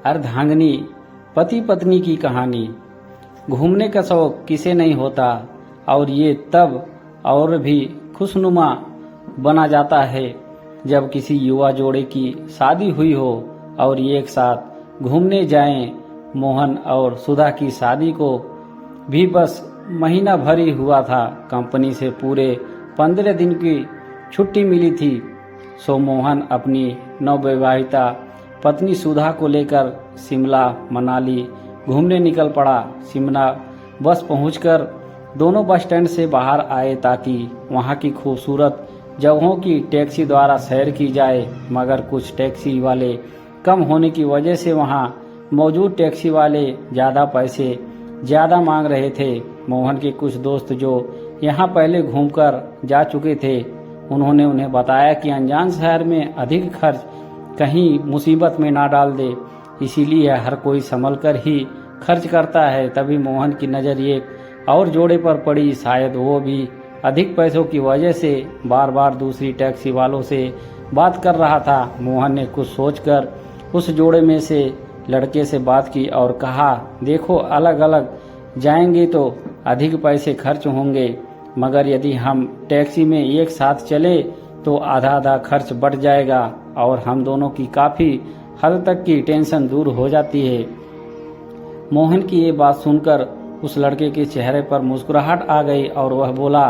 अर्धांगिनी पति पत्नी की कहानी। घूमने का शौक किसे नहीं होता, और ये तब और भी खुशनुमा बना जाता है जब किसी युवा जोड़े की शादी हुई हो और ये एक साथ घूमने जाएं। मोहन और सुधा की शादी को भी बस महीना भर ही हुआ था। कंपनी से पूरे 15 दिन की छुट्टी मिली थी। सो मोहन अपनी नवविवाहिता पत्नी सुधा को लेकर शिमला मनाली घूमने निकल पड़ा। शिमला बस पहुंचकर दोनों बस स्टैंड से बाहर आए ताकि वहां की खूबसूरत जगहों की टैक्सी द्वारा सैर की जाए, मगर कुछ टैक्सी वाले कम होने की वजह से वहां मौजूद टैक्सी वाले ज़्यादा मांग रहे थे। मोहन के कुछ दोस्त जो यहां पहले घूमकर जा चुके थे, उन्होंने उन्हें बताया कि अनजान शहर में अधिक खर्च कहीं मुसीबत में ना डाल दे, इसीलिए हर कोई संभल कर ही खर्च करता है। तभी मोहन की नज़र एक और जोड़े पर पड़ी। शायद वो भी अधिक पैसों की वजह से बार बार दूसरी टैक्सी वालों से बात कर रहा था। मोहन ने कुछ सोचकर उस जोड़े में से लड़के से बात की और कहा, देखो, अलग अलग जाएंगे तो अधिक पैसे खर्च होंगे, मगर यदि हम टैक्सी में एक साथ चले तो आधा आधा खर्च बढ़ जाएगा और हम दोनों की काफ़ी हद तक की टेंशन दूर हो जाती है। मोहन की ये बात सुनकर उस लड़के के चेहरे पर मुस्कुराहट आ गई और वह बोला,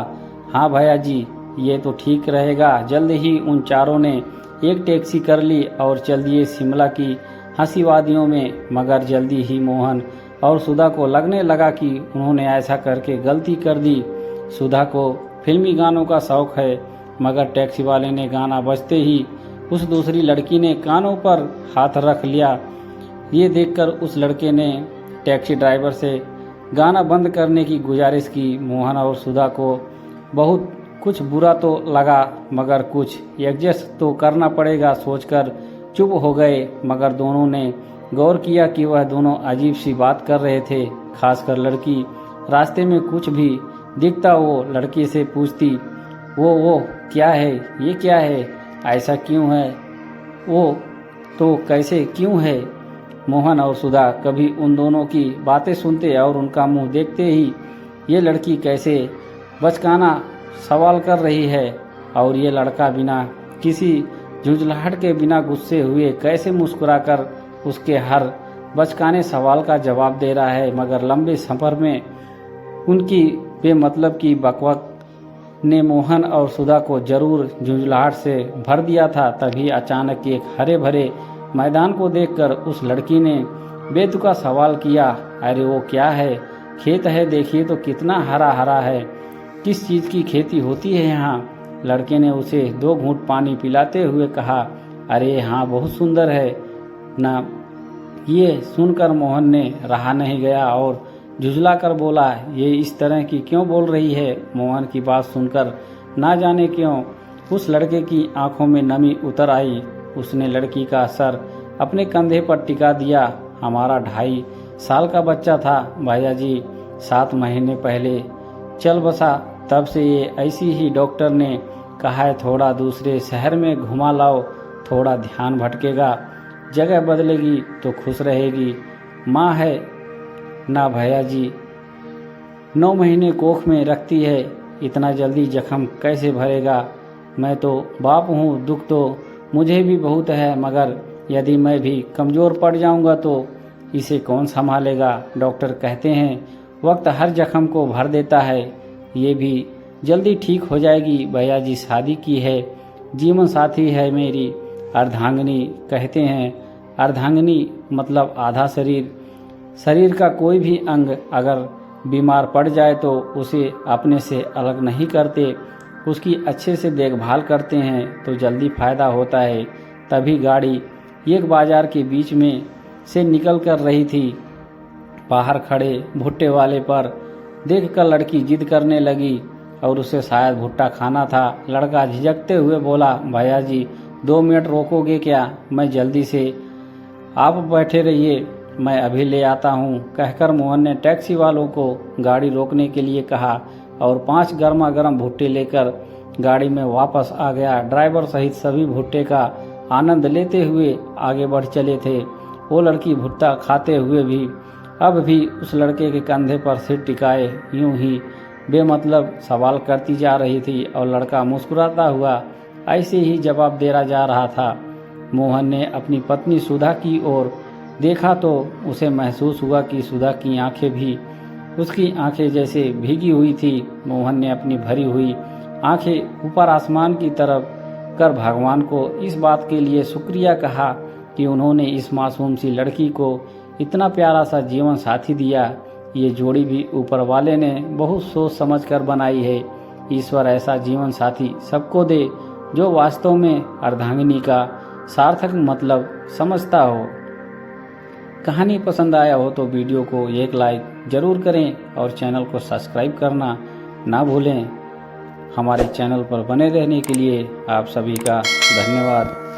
हाँ भैया जी, ये तो ठीक रहेगा। जल्द ही उन चारों ने एक टैक्सी कर ली और चल दिए शिमला की हंसी वादियों में। मगर जल्दी ही मोहन और सुधा को लगने लगा कि उन्होंने ऐसा करके गलती कर दी। सुधा को फिल्मी गानों का शौक है, मगर टैक्सी वाले ने गाना बजते ही उस दूसरी लड़की ने कानों पर हाथ रख लिया। ये देखकर उस लड़के ने टैक्सी ड्राइवर से गाना बंद करने की गुजारिश की। मोहन और सुधा को बहुत कुछ बुरा तो लगा, मगर कुछ एडजस्ट तो करना पड़ेगा सोचकर चुप हो गए। मगर दोनों ने गौर किया कि वह दोनों अजीब सी बात कर रहे थे। खासकर लड़की रास्ते में कुछ भी दिखता वो लड़के से पूछती, वो क्या है, ये क्या है, ऐसा क्यों है, वो तो कैसे क्यों है। मोहन और सुधा कभी उन दोनों की बातें सुनते और उनका मुंह देखते ही ये लड़की कैसे बचकाना सवाल कर रही है और ये लड़का बिना किसी झुंझलाहट के बिना गुस्से हुए कैसे मुस्कुराकर उसके हर बचकाने सवाल का जवाब दे रहा है। मगर लंबे सफर में उनकी बेमतलब की बकवास ने मोहन और सुधा को जरूर झुंझलाहट से भर दिया था। तभी अचानक एक हरे भरे मैदान को देखकर उस लड़की ने बेतुका सवाल किया, अरे वो क्या है, खेत है, देखिए तो कितना हरा हरा है, किस चीज़ की खेती होती है यहाँ। लड़के ने उसे 2 घूंट पानी पिलाते हुए कहा, अरे हाँ, बहुत सुंदर है ना। ये सुनकर मोहन ने रहा नहीं गया और झुझला कर बोला, ये इस तरह की क्यों बोल रही है। मोहन की बात सुनकर ना जाने क्यों उस लड़के की आंखों में नमी उतर आई। उसने लड़की का सर अपने कंधे पर टिका दिया। हमारा 2.5 साल का बच्चा था भैया जी, 7 महीने पहले चल बसा, तब से ये ऐसी ही डॉक्टर ने कहा है, थोड़ा दूसरे शहर में घुमा लाओ, थोड़ा ध्यान भटकेगा, जगह बदलेगी तो खुश रहेगी। माँ है ना भैया जी, 9 महीने कोख में रखती है, इतना जल्दी जख्म कैसे भरेगा। मैं तो बाप हूँ, दुख तो मुझे भी बहुत है, मगर यदि मैं भी कमज़ोर पड़ जाऊँगा तो इसे कौन संभालेगा। डॉक्टर कहते हैं वक्त हर जख्म को भर देता है, ये भी जल्दी ठीक हो जाएगी। भैया जी शादी की है, जीवन साथी है मेरी अर्धांगिनी। कहते हैं अर्धांगिनी मतलब आधा शरीर। शरीर का कोई भी अंग अगर बीमार पड़ जाए तो उसे अपने से अलग नहीं करते, उसकी अच्छे से देखभाल करते हैं तो जल्दी फ़ायदा होता है। तभी गाड़ी एक बाजार के बीच में से निकल कर रही थी। बाहर खड़े भुट्टे वाले पर देखकर लड़की जिद करने लगी और उसे शायद भुट्टा खाना था। लड़का झिझकते हुए बोला, भैया जी 2 मिनट रोकोगे क्या, मैं जल्दी से, आप बैठे रहिए, मैं अभी ले आता हूँ। कहकर मोहन ने टैक्सी वालों को गाड़ी रोकने के लिए कहा और 5 गर्मा गर्म भुट्टे लेकर गाड़ी में वापस आ गया। ड्राइवर सहित सभी भुट्टे का आनंद लेते हुए आगे बढ़ चले थे। वो लड़की भुट्टा खाते हुए भी अब भी उस लड़के के कंधे पर सिर टिकाए यूं ही बेमतलब सवाल करती जा रही थी और लड़का मुस्कुराता हुआ ऐसे ही जवाब देता जा रहा था। मोहन ने अपनी पत्नी सुधा की ओर देखा तो उसे महसूस हुआ कि सुधा की आंखें भी उसकी आंखें जैसे भीगी हुई थी। मोहन ने अपनी भरी हुई आंखें ऊपर आसमान की तरफ कर भगवान को इस बात के लिए शुक्रिया कहा कि उन्होंने इस मासूम सी लड़की को इतना प्यारा सा जीवन साथी दिया। ये जोड़ी भी ऊपर वाले ने बहुत सोच समझ कर बनाई है। ईश्वर ऐसा जीवन साथी सबको दे जो वास्तव में अर्धांगिनी का सार्थक मतलब समझता हो। कहानी पसंद आया हो तो वीडियो को एक लाइक जरूर करें और चैनल को सब्सक्राइब करना ना भूलें। हमारे चैनल पर बने रहने के लिए आप सभी का धन्यवाद।